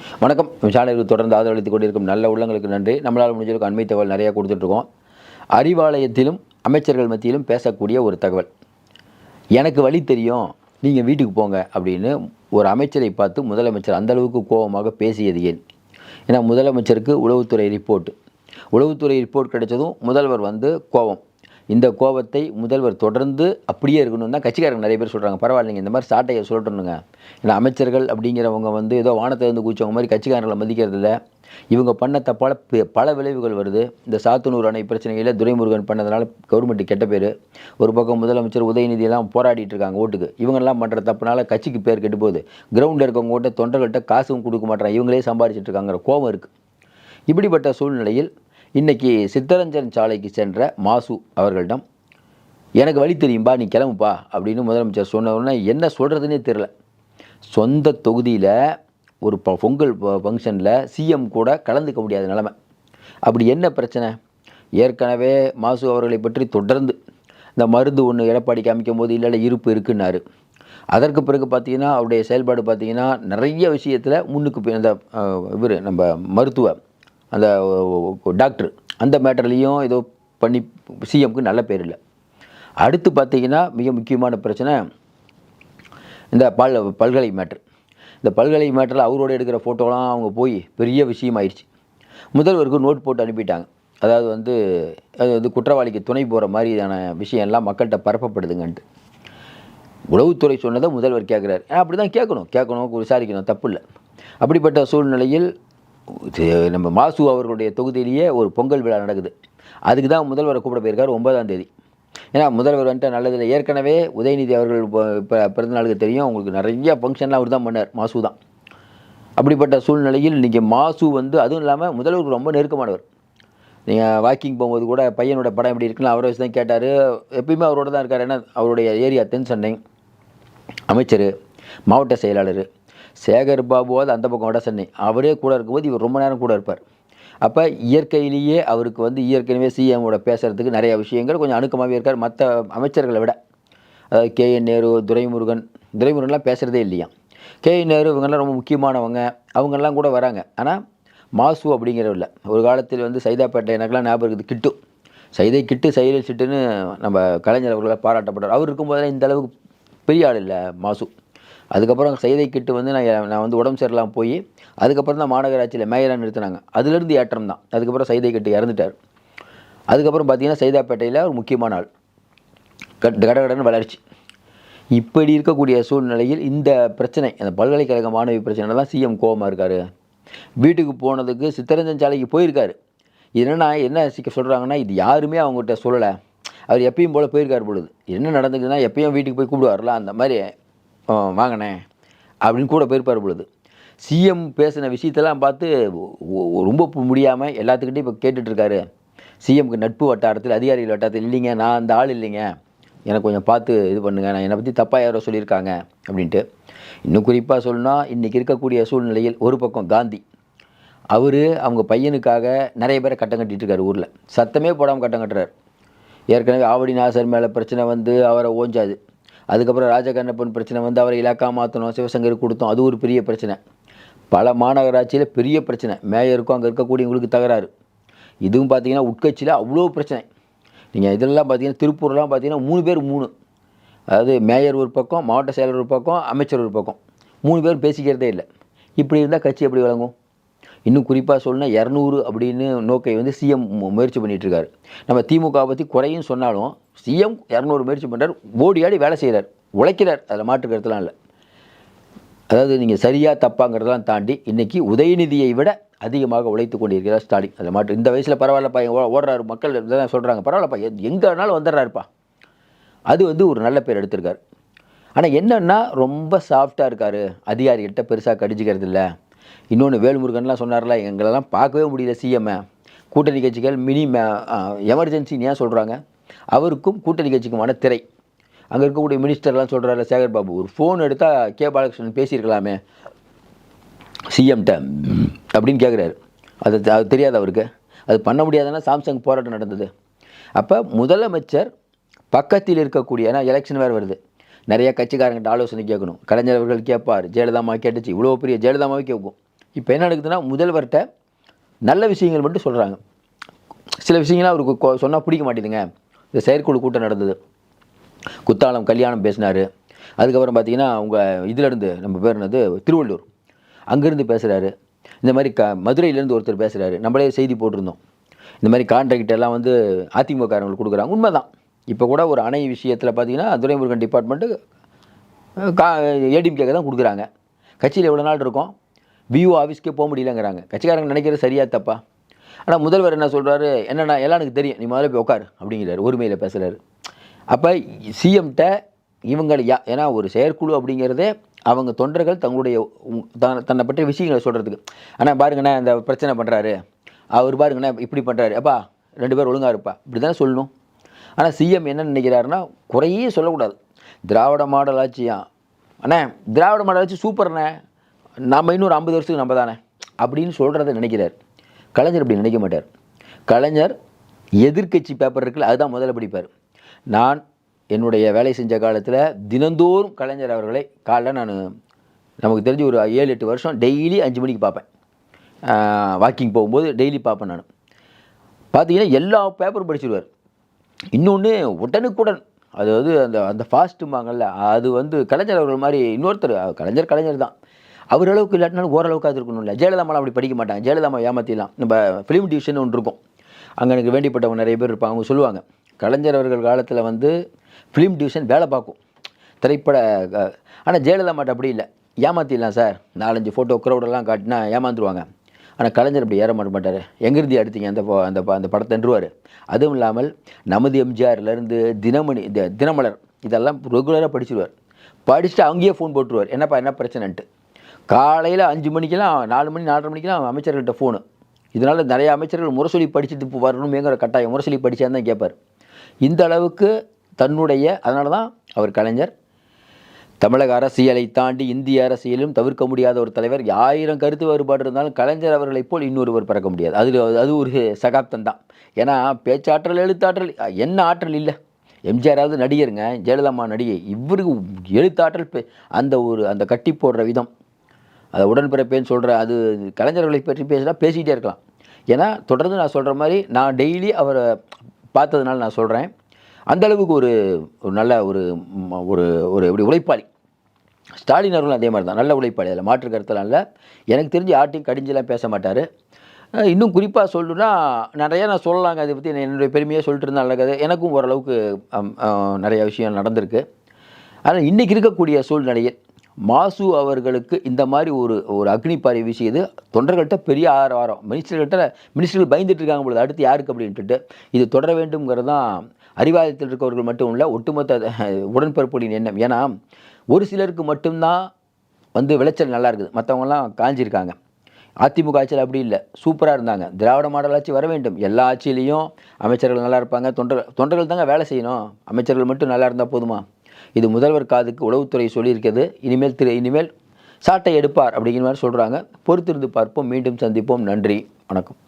வணக்கம். சேனலுக்கு தொடர்ந்து ஆதரவளித்துக் கொண்டிருக்கும் நல்ல உள்ளங்களுக்கு நன்றி. நம்மளால் முடிஞ்சிருக்கும் அண்மை தகவல் நிறையா கொடுத்துட்ருக்கோம். அறிவாலயத்திலும் அமைச்சர்கள் மத்தியிலும் பேசக்கூடிய ஒரு தகவல். எனக்கு வழி தெரியும், நீங்கள் வீட்டுக்கு போங்க அப்படின்னு ஒரு அமைச்சரை பார்த்து முதலமைச்சர் அந்தளவுக்கு கோபமாக பேசியது ஏன்? ஏன்னா முதலமைச்சருக்கு உளவுத்துறை ரிப்போர்ட் கிடைச்சதும் முதல்வர் கோபம். இந்த கோபத்தை முதல்வர் தொடர்ந்து அப்படியே இருக்கணும் தான் கட்சிக்காரங்க நிறைய பேர் சொல்கிறாங்க. பரவாயில்லைங்க, இந்த மாதிரி சாட்டையை சொல்லட்டணுங்க. ஏன்னா அமைச்சர்கள் அப்படிங்கிறவங்க ஏதோ வானத்தை வந்து குதிச்சவங்க மாதிரி கட்சிக்காரங்களை மதிக்கிறது இல்லை. இவங்க பண்ண தப்பால் பல விளைவுகள் வருது. இந்த சாத்தனூர் அணை பிரச்சனையில் துரைமுருகன் பண்ணதுனால கவர்மெண்ட்டு கெட்ட பேர். ஒரு பக்கம் முதலமைச்சர் உதயநிதியெல்லாம் போராடிட்டு இருக்காங்க ஓட்டுக்கு. இவங்கெல்லாம் பண்ணுற தப்புனால கட்சிக்கு பேர் கெட்டு போகுது. கிரவுண்டில் இருக்கவங்க ஓட்ட தொண்டர்கள்ட்ட காசும் கொடுக்க மாட்டாங்க, இவங்களே சம்பாதிச்சிட்டு இருக்காங்கிற கோபம் இருக்குது. இப்படிப்பட்ட சூழ்நிலையில் இன்றைக்கி சித்தரஞ்சன் சாலைக்கு சென்ற மாசு அவர்களிடம் எனக்கு வழி தெரியும்பா, நீ கிளம்புப்பா அப்படின்னு முதலமைச்சர் சொன்னவுடனே என்ன சொல்கிறதுனே தெரில. சொந்த தொகுதியில் ஒரு பொங்கல் ஃபங்க்ஷனில் சிஎம் கூட கலந்துக்க முடியாத நிலைமை. அப்படி என்ன பிரச்சனை? ஏற்கனவே மாசு அவர்களை பற்றி தொடர்ந்து இந்த மருந்து ஒன்று எடப்பாடிக்கு அமைக்கும் போது இல்லை இருப்பு இருக்குன்னாரு. அதற்கு பிறகு பார்த்திங்கன்னா அவருடைய செயல்பாடு பார்த்திங்கன்னா நிறைய விஷயத்தில் முன்னுக்கு இந்த இவர் நம்ம மருத்துவ அந்த டாக்டர் அந்த மேட்டர்லேயும் ஏதோ பண்ணி சிஎம்க்கு நல்ல பேர் இல்லை. அடுத்து பார்த்திங்கன்னா மிக முக்கியமான பிரச்சனை இந்த பல்கலை மேட்ரு. இந்த பல்கலை மேட்டரில் அவரோட எடுக்கிற ஃபோட்டோலாம் அவங்க போய் பெரிய விஷயமாயிடுச்சு. முதல்வருக்கு நோட் போட்டு அனுப்பிட்டாங்க. அதாவது அது குற்றவாளிக்கு துணை போகிற மாதிரியான விஷயம்லாம் மக்கள்கிட்ட பரப்பப்படுதுங்கன்ட்டு. உளவுத்துறை சொன்னதை முதல்வர் கேட்குறாரு. அப்படி தான் கேட்கணும் விசாரிக்கணும், தப்பு இல்லை. அப்படிப்பட்ட சூழ்நிலையில் நம்ம மாசு அவர்களுடைய தொகுதியிலேயே ஒரு பொங்கல் விழா நடக்குது. அதுக்கு தான் முதல்வரை கூப்பிட போயிருக்கார் 9ஆம் தேதி. ஏன்னா முதல்வர் நல்லதில்லை. ஏற்கனவே உதயநிதி அவர்கள் இப்போ பிறந்தநாளுக்கு தெரியும், அவங்களுக்கு நிறைய ஃபங்க்ஷன்லாம் அவர் தான் பண்ணார், மாசு தான். அப்படிப்பட்ட சூழ்நிலையில் இன்றைக்கி மாசு அதுவும் இல்லாமல் முதல்வருக்கு ரொம்ப நெருக்கமானவர். நீங்கள் வாக்கிங் போகும்போது கூட பையனோட படம் எப்படி இருக்குன்னு அவரை வச்சு தான் கேட்டார். எப்பயுமே அவரோட தான் இருக்கார். ஏன்னா அவருடைய ஏரியா தென் சென்னை அமைச்சர், மாவட்ட செயலாளர் சேகர் பாபுவாது அந்த பக்கம் வட சென்னை, அவரே கூட இருக்கும்போது இவர் ரொம்ப நேரம் கூட இருப்பார். அப்போ இயற்கையிலேயே அவருக்கு இயற்கையிலே சிஎம்மோட பேசுகிறதுக்கு நிறைய விஷயங்கள் கொஞ்சம் அணுக்கமாகவே இருக்கார் மற்ற அமைச்சர்களை விட. அதாவது KN நேரு, துரைமுருகன்லாம் பேசுகிறதே இல்லையா. KN நேரு இவங்கெல்லாம் ரொம்ப முக்கியமானவங்க, அவங்கெல்லாம் கூட வராங்க. ஆனால் மாசு அப்படிங்கிறவில்லை. ஒரு காலத்தில் சைதாப்பேட்டை எனக்கெல்லாம் ஞாபகம் இருக்குது, கிட்டு சைலேஷ் சிட்டுன்னு நம்ம கலைஞர் அவர்களை பாராட்டப்பட்டார். அவர் இருக்கும்போதே இந்த அளவுக்கு பெரிய ஆள் இல்லை மாசு. அதுக்கப்புறம் சைதை கிட்டு நான் உடம்பு சரியில்லாமல் போய் அதுக்கப்புறம் தான் மாநகராட்சியில் மேயராக நிறுத்தினாங்க. அதுலேருந்து ஏற்றம் தான். அதுக்கப்புறம் சைதை கிட்டு இறந்துட்டார். அதுக்கப்புறம் பார்த்திங்கன்னா சைதாப்பேட்டையில் ஒரு முக்கியமான ஆள், கடகடன்னு வளர்ச்சி. இப்படி இருக்கக்கூடிய சூழ்நிலையில் இந்த பிரச்சனை, அந்த பல்கலைக்கழக மாணவி பிரச்சனை தான் சிஎம் கோபமாக இருக்கார். வீட்டுக்கு போனதுக்கு சித்தரஞ்சன் சாலைக்கு போயிருக்காரு. என்ன சொல்கிறாங்கன்னா, இது யாருமே அவங்ககிட்ட சொல்லலை, அவர் எப்பயும் போல் போயிருக்கார் பொழுது. என்ன நடந்துக்குதுன்னா, எப்பயும் வீட்டுக்கு போய் கூப்பிடுவார்ல, அந்த மாதிரி வாங்கினே அப்படின்னு கூட போயிருப்பார் பொழுது. சிஎம் பேசின விஷயத்தெல்லாம் பார்த்து ரொம்ப முடியாமல் எல்லாத்துக்கிட்டையும் இப்போ கேட்டுட்ருக்காரு. சிஎம்க்கு நட்பு வட்டாரத்தில், அதிகாரிகள் வட்டாரத்தில், இல்லைங்க நான் அந்த ஆள் இல்லைங்க, எனக்கு கொஞ்சம் பார்த்து இது பண்ணுங்க, நான் என்னை பற்றி தப்பாக யாரோ சொல்லியிருக்காங்க அப்படின்ட்டு. இன்னும் குறிப்பாக சொல்லணும்னா, இன்றைக்கி இருக்கக்கூடிய சூழ்நிலையில் ஒரு பக்கம் காந்தி அவங்க பையனுக்காக நிறைய பேரை கட்டம் கட்டிகிட்ருக்காரு. ஊரில் சத்தமே போடாமல் கட்டம் கட்டுறாரு. ஏற்கனவே ஆவடி நாசர் மேலே பிரச்சனை அவரை ஓஞ்சாது. அதுக்கப்புறம் ராஜகண்ணப்பன் பிரச்சனை அவரை இலாக்கா மாற்றணும், சிவசங்கர் கொடுத்தோம், அது ஒரு பெரிய பிரச்சனை. பல மாநகராட்சியில் பெரிய பிரச்சனை, மேயருக்கும் அங்கே இருக்கக்கூடியவங்களுக்கு தகராறு. இதுவும் பார்த்திங்கன்னா உட்கட்சியில் அவ்வளோ பிரச்சனை. நீங்கள் இதெல்லாம் பார்த்திங்கன்னா திருப்பூர்லாம் பார்த்திங்கன்னா 3 பேர் 3, அதாவது மேயர் ஒரு பக்கம், மாவட்ட செயலர் ஒரு பக்கம், அமைச்சர் ஒரு பக்கம், 3 பேரும் பேசிக்கிறதே இல்லை. இப்படி இருந்தால் கட்சி எப்படி வழங்கும்? இன்னும் குறிப்பாக சொல்லணும்னா 200 அப்படின்னு நோக்கை சிஎம் முயற்சி பண்ணிகிட்ருக்காரு. நம்ம திமுக பற்றி குறையும் சொன்னாலும் சிஎம் 200 முயற்சி பண்ணுறார், ஓடியாடி வேலை செய்கிறார், உழைக்கிறார், அதில் மாற்று கருத்துலாம் இல்லை. அதாவது நீங்கள் சரியாக தப்பாங்கிறதெல்லாம் தாண்டி இன்றைக்கி உதயநிதியை விட அதிகமாக உழைத்து கொண்டிருக்கிறார் ஸ்டாலின். அதில் மாற்று. இந்த வயசில் பரவாயில்லப்பா, ஓடுறாரு, மக்கள் தான் சொல்கிறாங்க, பரவாயில்லப்பா எங்கே வேணாலும் வந்துடுறாருப்பா. அது ஒரு நல்ல பேர் எடுத்திருக்காரு. ஆனால் என்னென்னா ரொம்ப சாஃப்டாக இருக்கார், அதிகாரிகிட்ட பெருசாக கடிச்சிக்கிறது இல்லை. இன்னொன்று வேல்முருகன்லாம் சொன்னார்ல, எங்களெல்லாம் பார்க்கவே முடியல சிஎம்மை, கூட்டணி கட்சிகள் எமர்ஜென்சின்னு ஏன் சொல்கிறாங்க? அவருக்கும் கூட்டணி கட்சிக்குமான திரை. அங்கே இருக்கக்கூடிய மினிஸ்டர்லாம் சொல்கிறாரு, சேகர் பாபு ஒரு ஃபோன் எடுத்தால் பாலகிருஷ்ணன் பேசியிருக்கலாமே சிஎம்கிட்ட அப்படின்னு கேட்குறாரு. அது தெரியாது அவருக்கு, அது பண்ண முடியாதுன்னா சாம்சங் போராட்டம் நடந்தது. அப்போ முதலமைச்சர் பக்கத்தில் இருக்கக்கூடிய, ஏன்னா எலெக்ஷன் வேறு வருது, நிறைய கட்சிக்காரங்கிட்ட ஆலோசனை கேட்கணும். கலைஞர் அவர்கள் கேட்பார், ஜெயலலிதாமா கேட்டுச்சு, இவ்வளோ பெரிய ஜெயலலிதாமாவே கேட்கும், இப்போ என்ன நடக்குதுன்னா முதல்வர்கிட்ட நல்ல விஷயங்கள் மட்டும் சொல்கிறாங்க. சில விஷயங்கள்லாம் அவருக்கு சொன்னால் பிடிக்க மாட்டேதுங்க. இந்த செயற்குழு கூட்டம் நடந்தது, குத்தாலம் கல்யாணம் பேசினார். அதுக்கப்புறம் பார்த்தீங்கன்னா அவங்க இதிலேருந்து நம்ம பேர் என்னது திருவள்ளூர் அங்கேருந்து பேசுகிறாரு. இந்த மாதிரி மதுரையிலேருந்து ஒருத்தர் பேசுகிறாரு. நம்மளே செய்தி போட்டிருந்தோம். இந்த மாதிரி கான்ட்ராக்ட் எல்லாம் வந்து அதிமுககாரங்களுக்கு கொடுக்குறாங்க. உண்மை தான். இப்போ கூட ஒரு அணை விஷயத்தில் பார்த்தீங்கன்னா துரைமுருகன் டிபார்ட்மெண்ட்டு ஏடிஎம்கேக்கு தான் கொடுக்குறாங்க. கட்சியில் எவ்வளோ நாள் இருக்கும், விஓ ஆஃபீஸ்க்கே போக முடியலங்கிறாங்க. கட்சிக்காரங்க நினைக்கிறது சரியா தப்பா? ஆனால் முதல்வர் என்ன சொல்கிறாரு, என்னென்னா எல்லாம் எனக்கு தெரியும், நீ முதல்ல போய் உட்காரு அப்படிங்கிறாரு. ஒருமையில் பேசுகிறாரு. அப்போ சிஎம்கிட்ட இவங்க ஏன்னா ஒரு செயற்குழு அப்படிங்கிறதே அவங்க தொண்டர்கள் தங்களுடைய தன்னை பற்றிய விஷயங்களை சொல்கிறதுக்கு. ஆனால் பாருங்கண்ணே இந்த பிரச்சனை பண்ணுறாரு, அவர் பாருங்கண்ணே இப்படி பண்ணுறாரு, அப்பா 2 பேர் ஒழுங்காக இருப்பா, இப்படி தானே சொல்லணும். ஆனால் சிஎம் என்ன நினைக்கிறாருன்னா குறையே சொல்லக்கூடாது. திராவிட மாடல் ஆட்சியா அண்ணே, திராவிட மாடல் ஆட்சி சூப்பர்ண்ணே, நம்ம இன்னொரு 50 வருஷத்துக்கு நம்ம தானே அப்படின்னு சொல்கிறத நினைக்கிறார். கலைஞர் அப்படி நினைக்க மாட்டார். கலைஞர் எதிர்க்கட்சி பேப்பர் இருக்குல்ல, அதுதான் முதல்ல படிப்பார். நான் என்னுடைய வேலை செஞ்ச காலத்தில் தினந்தோறும் கலைஞர் அவர்களை காலைல நமக்கு தெரிஞ்சு ஒரு 7-8 வருஷம் டெய்லி 5 மணிக்கு பார்ப்பேன். வாக்கிங் போகும்போது டெய்லி பார்ப்பேன். நான் பார்த்தீங்கன்னா எல்லா பேப்பரும் படிச்சிடுவார். இன்னொன்று உடனுக்குடன், அதாவது அந்த ஃபாஸ்ட்டும்பாங்கள்ல, அது வந்து கலைஞர் அவர்கள் மாதிரி இன்னொருத்தர், கலைஞர் தான். அவர் அளவுக்கு இல்லாட்டினாலும் ஓரளவுக்கு அது இருக்கணும். இல்லை ஜெயலலிதாமாலாம் அப்படி படிக்க மாட்டாங்க. ஜெயலலிதாமா ஏமாற்றிடலாம். நம்ம ஃபிலிம் டிவிஷன் ஒன்று இருக்கும், அங்கே எனக்கு வேண்டிப்பட்டவங்க நிறைய பேர் இருப்பாங்க. அவங்க சொல்லுவாங்க, கலைஞர் அவர்கள் காலத்தில் வந்து ஃபிலிம் டிவிஷன் வேலை பார்க்கும் திரைப்பட. ஆனால் ஜெயலலிதாமாட்ட அப்படி இல்லை, ஏமாற்றிடலாம் சார், 4-5 ஃபோட்டோ க்ரௌடெல்லாம் காட்டினா ஏமாந்துருவாங்க. ஆனால் கலைஞர் அப்படி ஏற மாட்டார். எங்கிருந்து எடுத்தீங்க அந்த படத்தைன்றுவார். அதுவும் இல்லாமல் நமது எம்ஜிஆர்லேருந்து தினமலர் இதெல்லாம் ரெகுலராக படிச்சுடுவார். படிச்சுட்டு அங்கேயே ஃபோன் போட்டுருவார், என்னப்பா என்ன பிரச்சனைன்ட்டு. காலையில் 5 மணிக்கெல்லாம் 4 மணி 4:30 மணிக்கெல்லாம் அமைச்சர்கிட்ட ஃபோனு. இதனால் நிறைய அமைச்சர்கள் முரசொலி படிச்சுட்டு இப்போ வரணுமேங்கிற கட்டாயம், முரசொலி படித்தான்னு தான் கேட்பார். இந்த அளவுக்கு தன்னுடைய, அதனால தான் அவர் கலைஞர் தமிழக அரசியலை தாண்டி இந்திய அரசியலும் தவிர்க்க முடியாத ஒரு தலைவர். 1000 கருத்து வேறுபாடு இருந்தாலும் கலைஞர் அவர்களைப் போல் இன்னொருவர் பிறக்க முடியாது. அது ஒரு சகாப்தம் தான். ஏன்னா பேச்சாற்றல், எழுத்தாற்றல், என்ன ஆற்றல் இல்லை. எம்ஜிஆராவது நடிகருங்க, ஜெயலலிதா நடிகை, இவருக்கு எழுத்தாற்றல், அந்த கட்டி போடுற விதம், அதை உடன்பிறப்பேன்னு சொல்கிற, அது கலைஞர்களை பற்றி பேசினா பேசிக்கிட்டே இருக்கலாம். ஏன்னா தொடர்ந்து நான் சொல்கிற மாதிரி நான் டெய்லி அவரை பார்த்ததுனால நான் சொல்கிறேன். அந்தளவுக்கு ஒரு நல்ல ஒரு எப்படி உழைப்பாளி. ஸ்டாலின் அவர்களும் அதே மாதிரி தான், நல்ல உழைப்பாளி, அதில் மாற்று கருத்தெல்லாம் இல்லை. எனக்கு தெரிஞ்சு யார்ட்டையும் கடிஞ்செல்லாம் பேச மாட்டார். இன்னும் குறிப்பாக சொல்லணுன்னா நிறையா நான் சொல்லலாங்க, அதை பற்றி என்னுடைய பெருமையாக சொல்லிட்டு இருந்தால் நல்லது. எனக்கும் ஓரளவுக்கு நிறைய விஷயம் நடந்திருக்கு. ஆனால் இன்றைக்கி இருக்கக்கூடிய சூழ்நிலையில் மாசு அவர்களுக்கு இந்த மாதிரி ஒரு அக்னிப்பாறை வீசியது தொண்டர்கள்ட்ட பெரிய ஆரவாரம். மினிஸ்டர்கள் பயந்துட்டு இருக்காங்க பொழுது, அடுத்து யாருக்கு அப்படின்ட்டு இது தொடர வேண்டும்ங்கிறது தான் அறிவாலயத்தில் இருக்கவர்கள் மட்டும் இல்லை, ஒட்டுமொத்த உடன்பிறப்புகளின் எண்ணம். ஏன்னா ஒரு சிலருக்கு மட்டும்தான் வந்து விளைச்சல் நல்லா இருக்குது, மற்றவங்கலாம் காஞ்சிருக்காங்க. அதிமுக ஆட்சியில் அப்படி இல்லை, சூப்பராக இருந்தாங்க. திராவிட மாடல் ஆட்சி வர வேண்டும். எல்லா ஆட்சியிலையும் அமைச்சர்கள் நல்லா இருப்பாங்க, தொண்டர்கள் தாங்க வேலை செய்யணும், அமைச்சர்கள் மட்டும் நல்லா இருந்தால் போதுமா? இது முதல்வர் காதுக்கு உளவுத்துறை சொல்லியிருக்கிறது. இனிமேல் சாட்டை எடுப்பார் அப்படிங்கிற மாதிரி சொல்கிறாங்க. பொறுத்திருந்து பார்ப்போம். மீண்டும் சந்திப்போம். நன்றி, வணக்கம்.